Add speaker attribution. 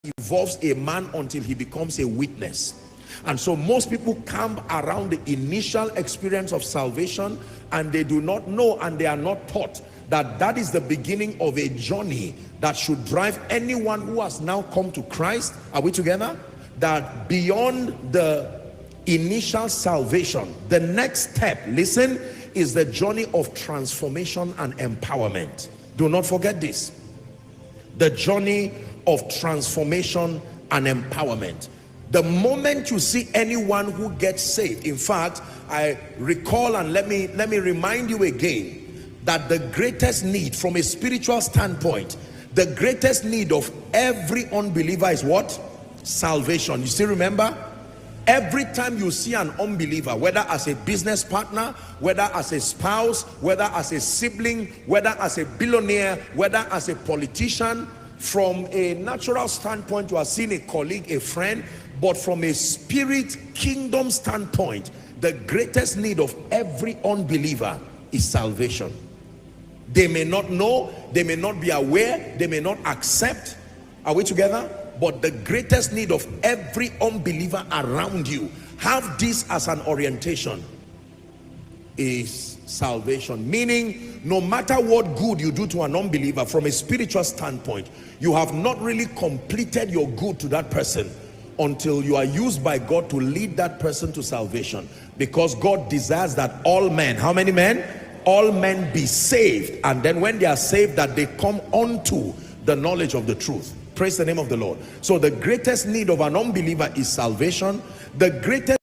Speaker 1: evolves a man until he becomes a witness. And so most people camp around the initial experience of salvation, and they do not know and they are not taught that that is the beginning of a journey that should drive anyone who has now come to Christ. Are we together? That beyond the initial salvation, the next step, listen, is the journey of transformation and empowerment. Do not forget this. The journey of transformation and empowerment. The moment you see anyone who gets saved, in fact, I recall, and let me remind you again, that the greatest need from a spiritual standpoint, the greatest need of every unbeliever is what? Salvation. You still remember? Every time you see an unbeliever, whether as a business partner, whether as a spouse, whether as a sibling, whether as a billionaire, whether as a politician, from a natural standpoint you are seeing a colleague, a friend, but from a spirit kingdom standpoint, the greatest need of every unbeliever is salvation. They may not know, they may not be aware, they may not accept. Are we together? But the greatest need of every unbeliever around you, have this as an orientation, is salvation. Meaning, no matter what good you do to an unbeliever from a spiritual standpoint, you have not really completed your good to that person until you are used by God to lead that person to salvation. Because God desires that all men, how many men? All men be saved, and then when they are saved, that they come unto the knowledge of the truth. Praise the name of the Lord. So the greatest need of an unbeliever is salvation. The greatest